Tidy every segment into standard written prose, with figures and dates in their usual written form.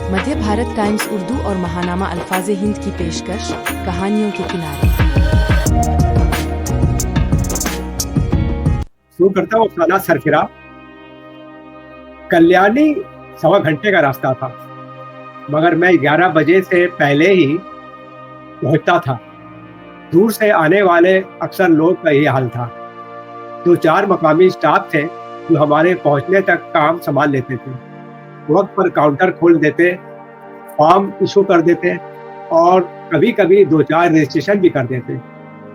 मध्य Bharat times Urdu और महानामा अल्फाज़े हिंद की पेशकश, कहानियों के किनारे। शुरू करता हूँ अपना सरफिरा। कल्याणी 1.25 घंटे का रास्ता था, मगर मैं 11 बजे से पहले ही पहुंचता था। दूर से आने वाले अक्सर लोग का यही हाल था। 2-4 मकामी स्टाफ थे जो हमारे पहुंचने तक काम संभाल लेते थे। वक्त पर काउंटर खोल देते, फॉर्म इशू कर देते और कभी-कभी 2-4 रजिस्ट्रेशन भी कर देते।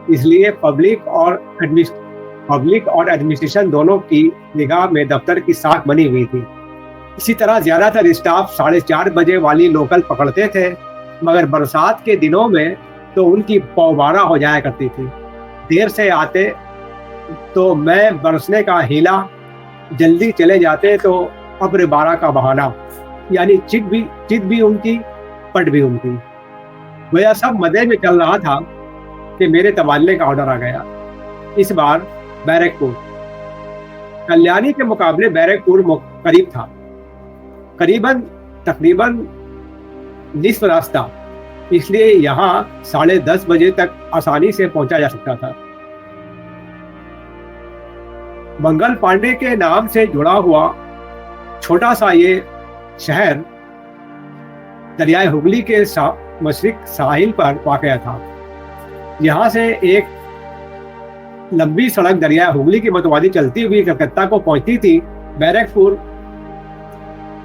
इसलिए पब्लिक और एडमिनिस्ट्रेशन दोनों की निगाह में दफ्तर की साख बनी हुई थी। इसी तरह ज़्यादातर स्टाफ 4:30 बजे वाली लोकल पकड़ते थे, मगर बरसात के दिनों में तो उनकी पौबारा हो जाया करती थी। देर से आते तो मैं बरसने का हीला, जल्दी चले जाते तो अब्र बारा का बहाना, यानी चिट भी उनकी, पट भी उनकी। वह सब मजे में चल रहा था कि मेरे तबादले का ऑर्डर आ गया। इस बार बैरकपुर, कल्याणी के मुकाबले बैरकपुर करीब था, तकरीबन निस्फ रास्ता। इसलिए यहाँ 10:30 बजे तक आसानी से पहुंचा जा सकता था। मंगल पांडे के नाम से जुड़ा हुआ छोटा सा ये शहर दरियाए हुगली के मशरिक साहिल पर वाक़या था। यहाँ से एक लंबी सड़क दरियाए हुगली की मतवादी चलती हुई कलकत्ता को पहुंचती थी। बैरकपुर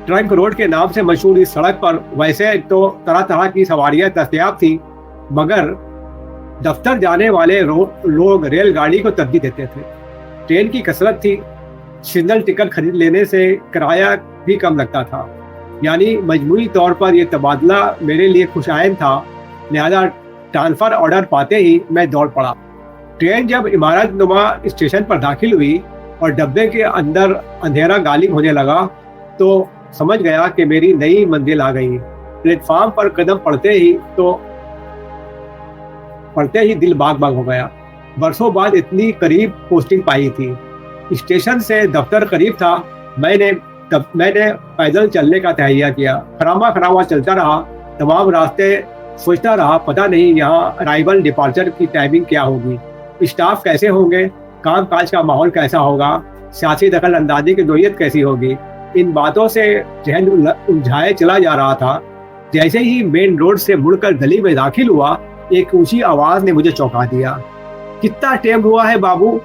ट्रंक रोड के नाम से मशहूर इस सड़क पर वैसे तो तरह तरह की सवारियां दस्तयाब थी, मगर दफ्तर जाने वाले लोग रेलगाड़ी को तरजीह देते थे। ट्रेन की कसरत थी, सिग्नल टिकट खरीद लेने से किराया भी कम लगता था। यानी मजमूई तौर पर यह तबादला मेरे लिए खुशाइन था। लिहाजा ट्रांसफ़र ऑर्डर पाते ही मैं दौड़ पड़ा। ट्रेन जब इमारत नुमा स्टेशन पर दाखिल हुई और डब्बे के अंदर अंधेरा गालिब होने लगा तो समझ गया कि मेरी नई मंजिल आ गई। प्लेटफॉर्म पर कदम पड़ते ही दिल बाग बाग हो गया। बरसों बाद इतनी करीब पोस्टिंग पाई थी। स्टेशन से दफ्तर करीब था। मैंने पैदल चलने का तहैया किया। खरामा चलता रहा। तमाम रास्ते सोचता रहा, पता नहीं यहाँ अराइवल डिपार्चर की टाइमिंग क्या होगी, स्टाफ कैसे होंगे, काम काज का माहौल कैसा होगा, सियासी दखल अंदाजी की नोयत कैसी होगी। इन बातों से जहन उलझाए चला जा रहा था। जैसे ही मेन रोड से मुड़कर गली में दाखिल हुआ, एक ऊंची आवाज ने मुझे चौंका दिया। कितना टाइम हुआ है बाबू?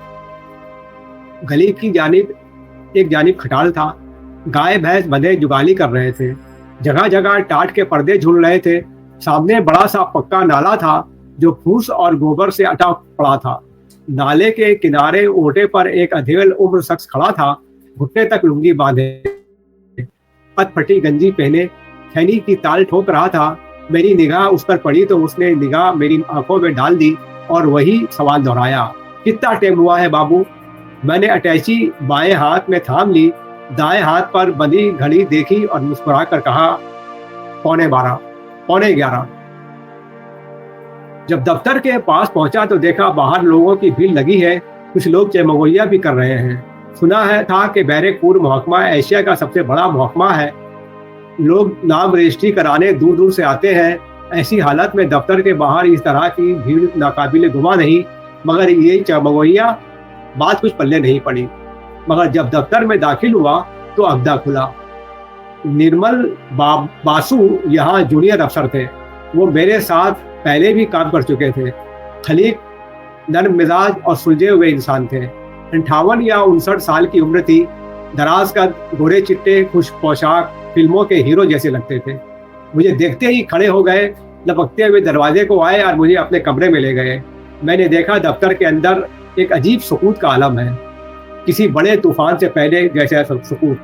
गली की एक जानिब खटाल था। गाय भैंस बंधे जुगाली कर रहे थे। जगह जगह टाट के पर्दे झूल रहे थे। सामने बड़ा सा पक्का नाला था जो फूस और गोबर से अटा पड़ा था। नाले के किनारे ओटे पर एक अधेड़ उम्र शख्स खड़ा था, घुटने तक लुंगी बांधे, पटपटी गंजी पहने, खैनी की ताल ठोक रहा था। मेरी निगाह उस पर पड़ी तो उसने निगाह मेरी आंखों में डाल दी और वही सवाल दोहराया, कितना टाइम हुआ है बाबू? मैंने अटैची बाएं हाथ में थाम ली, दाएं हाथ पर बंधी घड़ी देखी और मुस्कुरा कर कहा, 11:15, 11:15। जब दफ्तर के पास पहुंचा तो देखा बाहर लोगों की भीड़ लगी है। कुछ लोग चमगोइया भी कर रहे हैं। सुना है था कि बैरकपुर महकमा एशिया का सबसे बड़ा महकमा है। लोग नाम रजिस्ट्री कराने दूर दूर से आते हैं। ऐसी हालत में दफ्तर के बाहर इस तरह की भीड़ नाकाबिले गुमा नहीं, मगर ये चमगोइया बात कुछ पल्ले नहीं पड़ी। मगर जब दफ्तर में दाखिल हुआ तो अब्दा खुला। निर्मल बासु यहाँ जूनियर अफसर थे। वो मेरे साथ पहले भी काम कर चुके थे। खलीक, नर्म मिजाज और सुलझे हुए इंसान थे। 58 या 59 साल की उम्र थी। दराज कद, गोरे चिट्टे, खुश पोशाक, फिल्मों के हीरो जैसे लगते थे। मुझे देखते ही खड़े हो गए, लपकते हुए दरवाजे को आए और मुझे अपने कमरे में ले गए। मैंने देखा दफ्तर के अंदर एक अजीब सुकूत का आलम है, किसी बड़े तूफान से पहले जैसा सुकूत।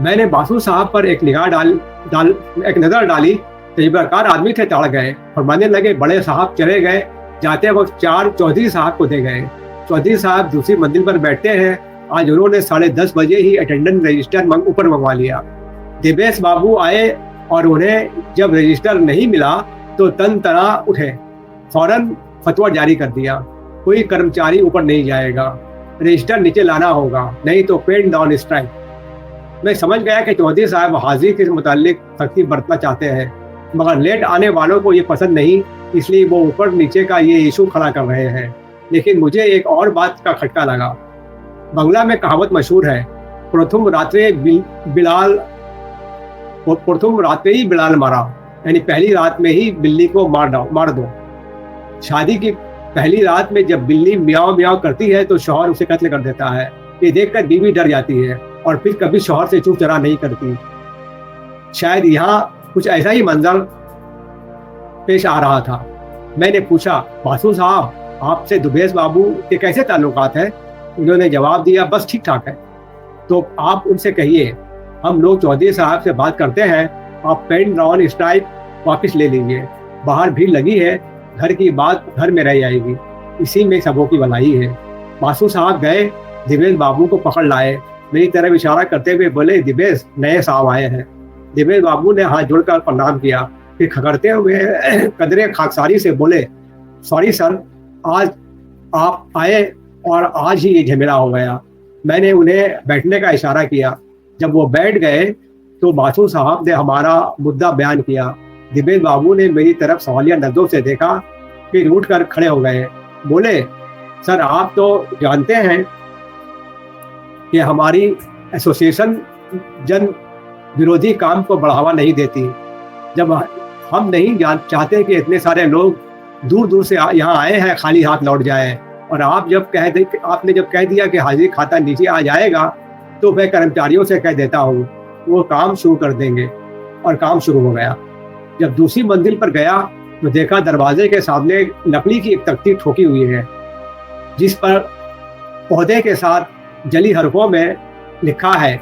मैंने बासु साहब पर एक नजर डाली। तजुर्बेकार आदमी थे, ताड़ गए। फरमाने लगे, बड़े साहब चले गए, जाते वक्त 4 चौधरी साहब को दे गए। चौधरी साहब दूसरी मंजिल पर बैठते हैं। आज उन्होंने 10:30 बजे ही अटेंडेंस रजिस्टर ऊपर मंगवा लिया। देवेश बाबू आए और उन्हें जब रजिस्टर नहीं मिला तो तन तना उठे। फौरन फतवा जारी कर दिया, कोई कर्मचारी ऊपर नहीं जाएगा, रजिस्टर नीचे लाना होगा, नहीं तो पेन डाउन स्ट्राइक। मैं समझ गया कि चौधरी साहब हाजिरी के मुतालिक सख्ती बरतना चाहते हैं, मगर लेट आने वालों को ये पसंद नहीं, इसलिए वो ऊपर नीचे का ये इशू खड़ा कर रहे हैं। लेकिन मुझे एक और बात का खटका लगा। बंगला में कहावत मशहूर है, प्रथम रात्रे ही बिलाल मारा, यानी पहली रात में ही बिल्ली को मार दो। शादी की पहली रात में जब बिल्ली म्याऊं म्याऊं करती है तो शौहर उसे कत्ल कर देता है। ये देखकर बीवी डर जाती है और फिर कभी शौहर से चूक चरा नहीं करती। शायद यहाँ कुछ ऐसा ही मंजर पेश आ रहा था। मैंने पूछा, बासु साहब, आपसे दुबेश बाबू के कैसे ताल्लुकात हैं? उन्होंने जवाब दिया, बस ठीक ठाक है। तो आप उनसे कहिए हम लोग चौधरी साहब से बात करते हैं, आप पेन राउंड स्ट्राइक वापस ले लीजिए। बाहर भीड़ लगी है, घर की बात घर में रह जाएगी, इसी में सबों की भलाई है। बासु साहब गए, दिवेश बाबू को पकड़ लाए, मेरी तरफ इशारा करते हुए बोले, दिवेश नए साहब आए हैं। दिवेश बाबू ने हाथ जोड़कर प्रणाम किया, फिर खकड़ते हुए कदरे खाकसारी से बोले, सॉरी सर, आज आप आए और आज ही ये झमेला हो गया। मैंने उन्हें बैठने का इशारा किया। जब वो बैठ गए तो बासु साहब ने हमारा मुद्दा बयान किया। दिवेश बाबू ने मेरी तरफ सवालिया नजरों से देखा, फिर उठकर खड़े हो गए। बोले, सर आप तो जानते हैं कि हमारी एसोसिएशन जन विरोधी काम को बढ़ावा नहीं देती। जब हम नहीं चाहते कि इतने सारे लोग दूर दूर से यहाँ आए हैं खाली हाथ लौट जाए, और आपने जब कह दिया कि हाजिरी खाता नीचे आ जाएगा, तो मैं कर्मचारियों से कह देता हूँ वो काम शुरू कर देंगे। और काम शुरू हो गया। जब दूसरी मंजिल पर गया तो देखा दरवाजे के सामने लकड़ी की एक तख्ती ठोकी हुई है, जिस पर पौधे के साथ जली हरफों में लिखा है,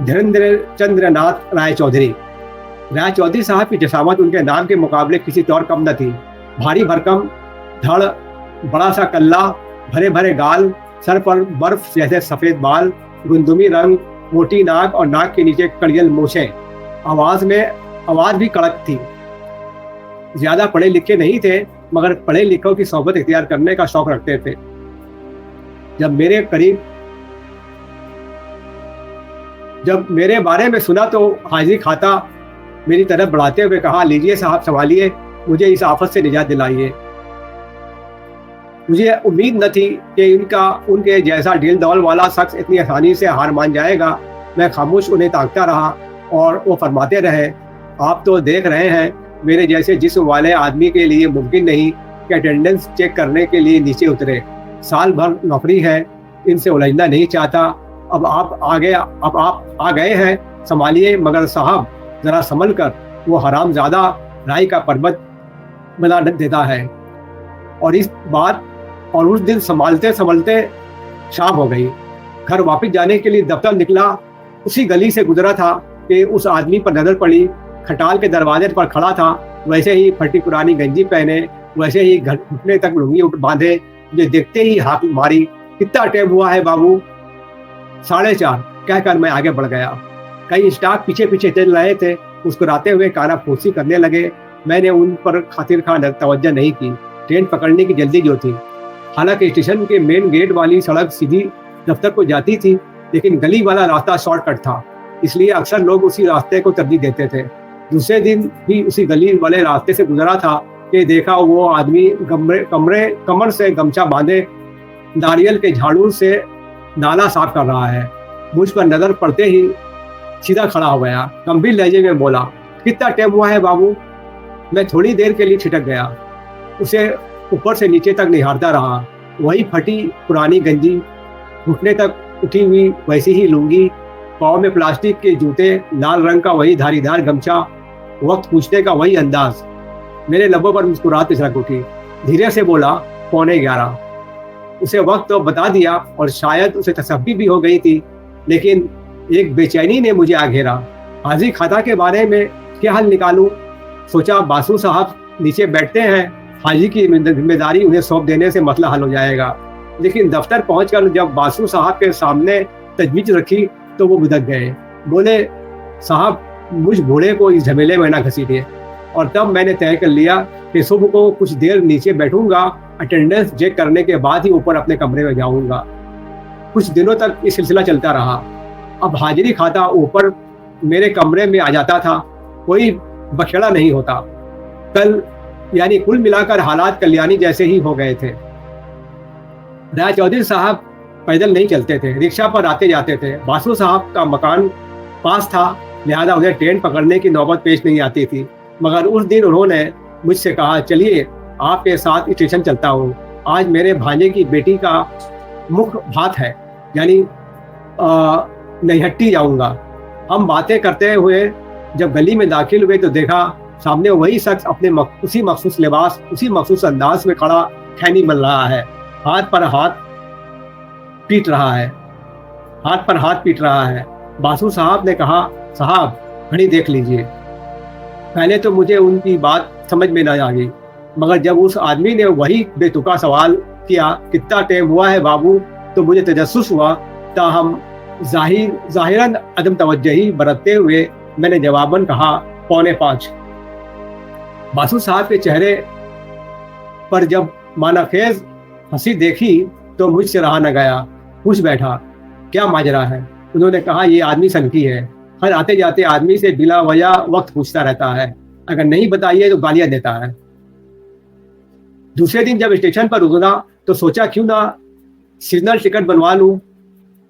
धीरेन्द्र चंद्रनाथ राय चौधरी। राय चौधरी साहब की जसामत उनके नाम के मुकाबले किसी तौर कम न थी। भारी भरकम धड़, बड़ा सा कल्ला, भरे भरे गाल, सर पर बर्फ जैसे सफेद बाल, गुंदुमी रंग, मोटी नाक और नाक के नीचे कड़ियल मूछें। आवाज भी कड़क थी। ज्यादा पढ़े लिखे नहीं थे, मगर पढ़े लिखों की सोहबत इख्तियार करने का शौक रखते थे। जब मेरे बारे में सुना तो हाजिरी खाता मेरी तरफ बढ़ाते हुए कहा, लीजिए साहब संभालिए, मुझे इस आफत से निजात दिलाइए। मुझे उम्मीद न थी कि उनके जैसा ढील दौल वाला शख्स इतनी आसानी से हार मान जाएगा। मैं खामोश उन्हें ताकता रहा और वो फरमाते रहे, आप तो देख रहे हैं, मेरे जैसे जिस्म वाले आदमी के लिए मुमकिन नहीं कि अटेंडेंस चेक करने के लिए नीचे उतरे। साल भर नौकरी है, इनसे उलझना नहीं चाहता। अब आप आ गए हैं, संभालिए, मगर साहब जरा संभल कर, वो हरामजादा राय का पर्वत बना देता है। और उस दिन संभालते संभलते शाम हो गई। घर वापस जाने के लिए दफ्तर निकला, उसी गली से गुजरा था कि उस आदमी पर नजर पड़ी। खटाल के दरवाजे पर खड़ा था, वैसे ही फटी पुरानी गंजी पहने, वैसे ही घुटने तक लुंगी बांधे। मुझे देखते ही हाथ मारी, कितना टाइम हुआ है बाबू? 4:30 कहकर मैं आगे बढ़ गया। कई स्टाफ पीछे पीछे चल रहे थे, मुस्कुराते हुए काना फूसी करने लगे। मैंने उन पर खातिर खान तवज्जो नहीं की। ट्रेन पकड़ने की जल्दी जो थी। हालांकि स्टेशन के मेन गेट वाली सड़क सीधी दफ्तर को जाती थी, लेकिन गली वाला रास्ता शॉर्टकट था, इसलिए अक्सर लोग उसी रास्ते को तरजीह देते थे। दूसरे दिन भी उसी गली वाले रास्ते से गुजरा था कि देखा वो आदमी कमर से गमछा बांधे नारियल के झाड़ू से नाला साफ कर रहा है। मुझ पर नजर पड़ते ही सीधा खड़ा हो गया, गंभीर लहजे में बोला, कितना टाइम हुआ है बाबू? मैं थोड़ी देर के लिए छिटक गया, उसे ऊपर से नीचे तक निहारता रहा। वही फटी पुरानी गंजी, घुटने तक उठी हुई वैसी ही लुंगी, पाँव में प्लास्टिक के जूते, लाल रंग का वही धारीदार गमछा, वक्त पूछने का वही अंदाज। मेरे लबों पर मुस्कुराहट तिसक उठी। धीरे से बोला, 11:15। उसे वक्त तो बता दिया और शायद उसे तसब्बी भी हो गई थी, लेकिन एक बेचैनी ने मुझे आ घेरा। हाजिरी खाता के बारे में क्या हल निकालूं? सोचा बासु साहब नीचे बैठते हैं, हाजी की जिम्मेदारी उन्हें सौंप देने से मसला हल हो जाएगा। लेकिन दफ्तर पहुंचकर जब बासु साहब के सामने तजवीज रखी तो वो भुदक गए। बोले, साहब मुझ बूढ़े को इस झमेले में ना घसीटिए। और तब मैंने तय कर लिया कि सुबह को कुछ देर नीचे बैठूंगा, अटेंडेंस चेक करने के बाद ही ऊपर अपने कमरे में जाऊंगा। कुछ दिनों तक ये सिलसिला चलता रहा। अब हाजिरी खाता ऊपर मेरे कमरे में आ जाता था, कोई बखेड़ा नहीं होता। कल यानी कुल मिलाकर हालात कल्याणी जैसे ही हो गए थे। राय चौधरी साहब पैदल नहीं चलते थे, रिक्शा पर आते जाते थे। बासु साहब का मकान पास था, लिहाजा उन्हें ट्रेन पकड़ने की नौबत पेश नहीं आती थी। मगर उस दिन उन्होंने मुझसे कहा, चलिए आपके साथ स्टेशन चलता हूँ, आज मेरे भांजे की बेटी का मुख्य भात है, यानी नैहट्टी जाऊंगा। हम बातें करते हुए जब गली में दाखिल हुए तो देखा सामने वही शख्स अपने उसी मखसूस लिबास, उसी मखसूस अंदाज में खड़ा खैनी मल रहा है, हाथ पर हाथ पीट रहा है। बासु साहब ने कहा, साहब घड़ी देख लीजिए। पहले तो मुझे उनकी बात समझ में न आ गई, मगर जब उस आदमी ने वही बेतुका सवाल किया, कितना टाइम हुआ है बाबू, तो मुझे तजस्सुस हुआ। ताहम जाहिरन अदम तवज्जुही बरतते हुए मैंने जवाबन कहा, 4:45। बासु साहब के चेहरे पर जब मानाखेज हंसी देखी तो मुझसे रहा न गया, पूछ बैठा, क्या माजरा है? उन्होंने कहा, ये आदमी सनकी है, हर आते जाते आदमी से बिला वजह वक्त पूछता रहता है, अगर नहीं बताइए तो गालियां देता है। दूसरे दिन जब स्टेशन पर उतरा तो सोचा क्यों ना सीजनल टिकट बनवा लूं,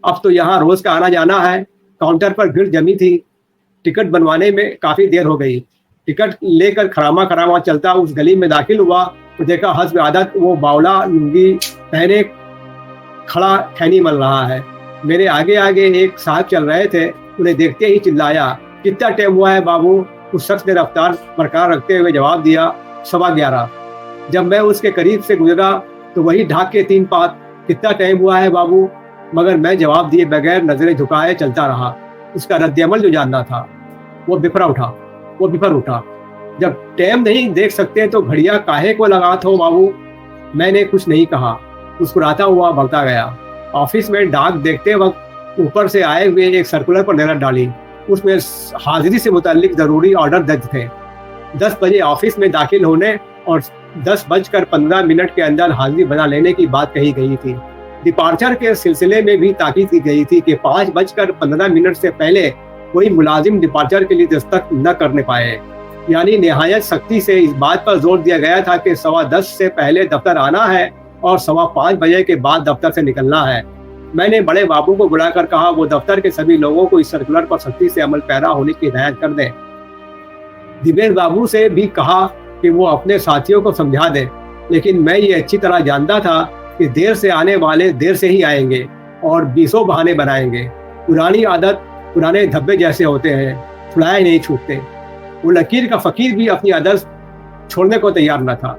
अब तो यहाँ रोज का आना जाना है। काउंटर पर भीड़ जमी थी, टिकट बनवाने में काफी देर हो गई। टिकट लेकर खरामा चलता उस गली में दाखिल हुआ तो देखा हस्ब आदत वो बावला लुंगी पहने खड़ा खैनी मल रहा है। मेरे आगे आगे एक साहब चल रहे थे, उन्हें देखते ही चिल्लाया, कितना टाइम हुआ है बाबू? उस शख्स ने रफ्तार बरकरार रखते हुए जवाब दिया, 11:15। जब मैं उसके करीब से गुजरा तो वही ढाक के 3 पात, कितना टाइम हुआ है बाबू? मगर मैं जवाब दिए बगैर नजरें झुकाए चलता रहा। उसका रद्द-ए-अमल जो जानना था वो बिफर उठा। जब टाइम नहीं देख सकते तो घड़ियां काहे को लगात हो बाबू? मैंने कुछ नहीं कहा, मुस्कुराता हुआ बढ़ता गया। ऑफिस में डाक देखते वक्त ऊपर से आए हुए एक सर्कुलर पर नजर डाली, उसमें हाजिरी से मुताल्लिक जरूरी ऑर्डर दर्ज थे। 10 बजे ऑफिस में दाखिल होने और 10:15 के अंदर हाजिरी बना लेने की बात कही गई थी। डिपार्चर के सिलसिले में भी ताकीद की गई थी कि 5:15 से पहले कोई मुलाजिम डिपार्चर के लिए दस्तक न करने पाए। यानी निहायत सख्ती से इस बात पर जोर दिया गया था कि 10:15 से पहले दफ्तर आना है और 5:15 बजे के बाद दफ्तर से निकलना है। मैंने बड़े बाबू को बुलाकर कहा वो दफ्तर के सभी लोगों को इस सर्कुलर पर सख्ती से अमल पैरा होने की हिदायत कर दें। दिवेश बाबू से भी कहा कि वो अपने साथियों को समझा दें, लेकिन मैं ये अच्छी तरह जानता था कि देर से आने वाले देर से ही आएंगे और 20 बहाने बनाएंगे। पुरानी आदत पुराने धब्बे जैसे होते हैं, छुड़ाए नहीं छूटते। वो लकीर का फकीर भी अपनी आदत छोड़ने को तैयार न था।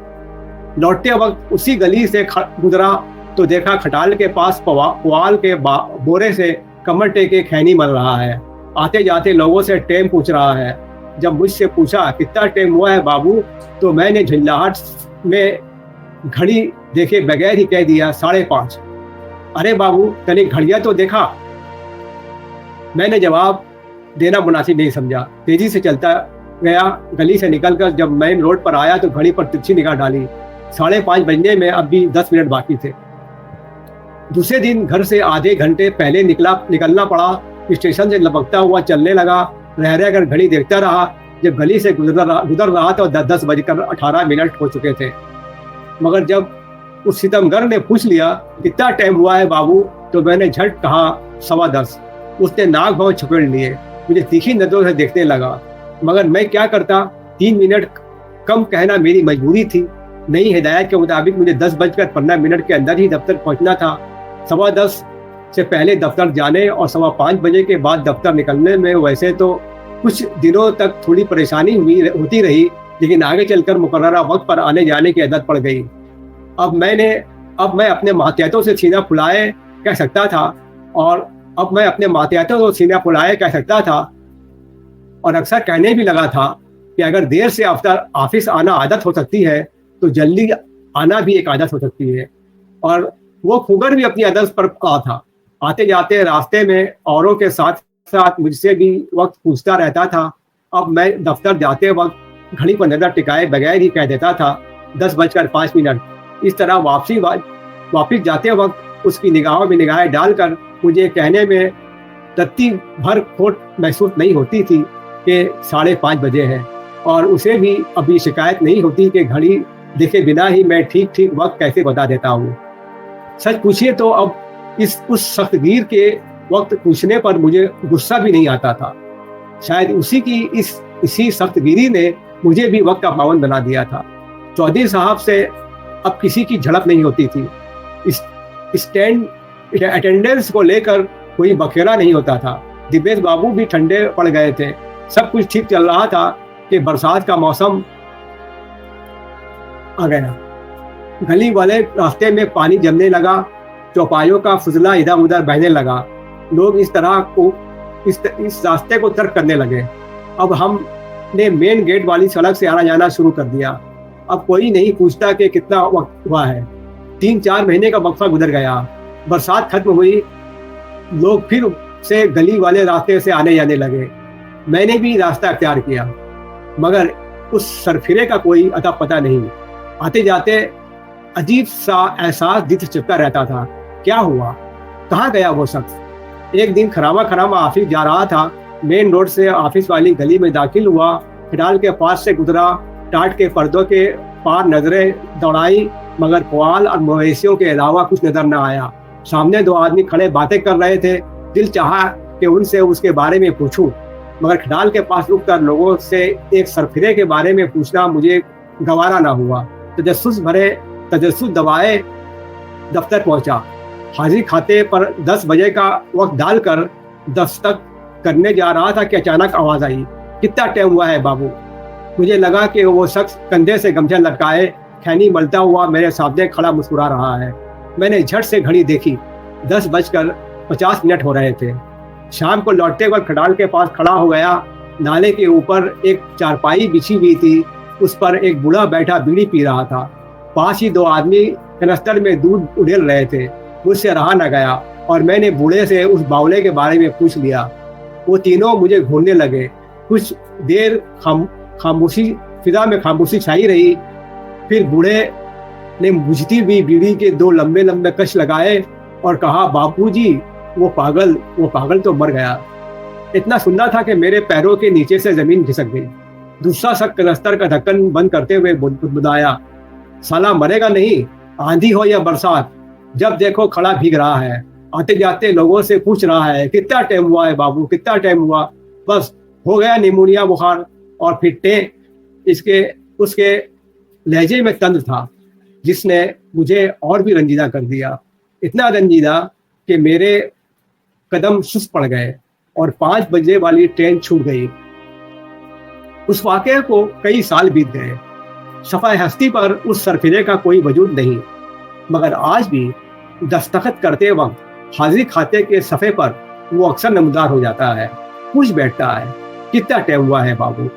लौटते वक्त उसी गली से गुजरा तो देखा खटाल के पास पुआल के बोरे से कमर टेके खैनी मल रहा है। आते जाते लोगों से टाइम पूछ रहा है। जब मुझसे पूछा कितना टाइम हुआ है बाबू, तो मैंने झंझलाहट में घड़ी देखे बगैर ही कह दिया 5:30। अरे बाबू तनिक घड़िया तो देखा। मैंने जवाब देना मुनासिब नहीं समझा, तेजी से चलता गया। गली से निकलकर जब मेन रोड पर आया तो घड़ी पर तिरछी निगाह डाली, 5:30 बजने में अब भी 10 मिनट बाकी थे। दूसरे दिन घर से आधे घंटे पहले निकलना पड़ा। स्टेशन से लपकता हुआ चलने लगा, रह कर घड़ी देखता रहा। जब गली से गुजर रहा तो 10:18 हो चुके थे। मगर जब उस सितमगर ने पूछ लिया कितना टाइम हुआ है बाबू, तो मैंने झट कहा 10:15। उसने नाक भौं छुपेड़ लिए, मुझे तीखी नजरों से देखने लगा। मगर मैं क्या करता, 3 मिनट कम कहना मेरी मजबूरी थी। नई हिदायत के मुताबिक मुझे 10:15 के अंदर ही दफ्तर पहुंचना था। 10:15 से पहले दफ्तर जाने और 5:15 बजे के बाद दफ्तर निकलने में वैसे तो कुछ दिनों तक थोड़ी परेशानी होती रही, लेकिन आगे चलकर मुकर्ररा वक्त पर आने जाने की आदत पड़ गई। अब मैं अपने मातहतों से सीना फुलाए कह सकता था और अक्सर कहने भी लगा था कि अगर देर से ऑफिस आना आदत हो सकती है तो जल्दी आना भी एक आदत हो सकती है। और वो खुगर भी अपनी आदत पर आ था। आते जाते रास्ते में औरों के साथ साथ मुझसे भी वक्त पूछता रहता था। अब मैं दफ्तर जाते वक्त घड़ी पर नजर टिकाए बगैर ही कह देता था 10:05। इस तरह वापस जाते वक्त उसकी निगाहों में निगाहें डालकर मुझे कहने में तत्ती भर खोट महसूस नहीं होती थी कि 5:30 बजे है, और उसे भी अभी शिकायत नहीं होती कि घड़ी देखे बिना ही मैं ठीक ठीक वक्त कैसे बता देता हूँ। सच पूछिए तो अब उस सख्तगीर के वक्त पूछने पर मुझे गुस्सा भी नहीं आता था। शायद इसी सख्तगिरी ने मुझे भी वक्त का पाबंद बना दिया था। चौधरी साहब से अब किसी की झड़प नहीं होती थी। अटेंडेंस को लेकर कोई बखेड़ा नहीं होता था। दिवेश बाबू भी ठंडे पड़ गए थे। सब कुछ ठीक चल रहा था कि बरसात का मौसम आ गया। गली वाले रास्ते में पानी जमने लगा, चौपाइयों का फुजला इधर उधर बहने लगा। लोग इस रास्ते को तर्क करने लगे। अब हमने मेन गेट वाली सड़क से आना जाना शुरू कर दिया। अब कोई नहीं पूछता कि कितना वक्त हुआ है। 3-4 महीने का वक्फा गुजर गया। बरसात खत्म हुई, लोग फिर से गली वाले रास्ते से आने जाने लगे। मैंने भी रास्ता अख्तियार किया, मगर उस सरफिरे का कोई अता पता नहीं। आते जाते अजीब सा एहसास दिल से चिपका रहता था। क्या हुआ, कहाँ गया वो शख्स? एक दिन खरामा ऑफिस जा रहा था। मेन रोड से ऑफिस वाली गली में दाखिल हुआ, खिडाल के पास से गुजरा, टाट के पर्दों के पार नजरें दौड़ाई, मगर पुआल और मवेशियों के अलावा कुछ नजर न आया। सामने 2 आदमी खड़े बातें कर रहे थे। दिल चाहा कि उनसे उसके बारे में पूछूं, मगर खिडाल के पास रुककर लोगों से एक सरफिरे के बारे में पूछना मुझे गवारा ना हुआ। तजस्सुस दबाए दफ्तर पहुंचा। हाजिरी खाते पर 10 बजे का वक्त डालकर दस्तक करने जा रहा था कि अचानक आवाज आई, कितना टाइम हुआ है बाबू? मुझे लगा कि वो शख्स कंधे से गमछा लटकाए खैनी मलता हुआ मेरे सामने खड़ा मुस्कुरा रहा है। मैंने झट से घड़ी देखी, 10:50 हो रहे थे। शाम को लौटते वक्त खिडाल के पास खड़ा हो गया। नाले के ऊपर एक चारपाई बिछी हुई थी, उस पर एक बूढ़ा बैठा बीड़ी पी रहा था। पास ही 2 आदमी कनस्तर में दूध उड़ेल रहे थे। मुझसे रहा न गया और मैंने बूढ़े से उस बावले के बारे में पूछ लिया। वो तीनों मुझे घूरने लगे। कुछ देर खामोशी छाई रही। फिर बूढ़े ने बुझती हुई बीड़ी के 2 लंबे लंबे कश लगाए और कहा, बापूजी वो पागल तो मर गया। इतना सुनना था कि मेरे पैरों के नीचे से जमीन खिसक गई। दूसरा शख्स कनस्तर का ढक्कन बंद करते हुए बुदबुदाया, साला मरेगा नहीं, आंधी हो या बरसात, जब देखो खड़ा भीग रहा है। आते जाते लोगों से पूछ रहा है, कितना टाइम हुआ है बाबू, कितना टाइम हुआ? बस हो गया निमोनिया बुखार। और फिर उसके लहजे में तंज था जिसने मुझे और भी रंजीदा कर दिया। इतना रंजीदा कि मेरे कदम सुस्त पड़ गए और 5 बजे वाली ट्रेन छूट गई। उस वाकये को कई साल बीत गए। सफ़ाए हस्ती पर उस सरफिरे का कोई वजूद नहीं, मगर आज भी दस्तखत करते वक्त हाजिरी खाते के सफ़े पर वो अक्सर नमदार हो जाता है। पूछ बैठता है, कितना टाइम हुआ है बाबू?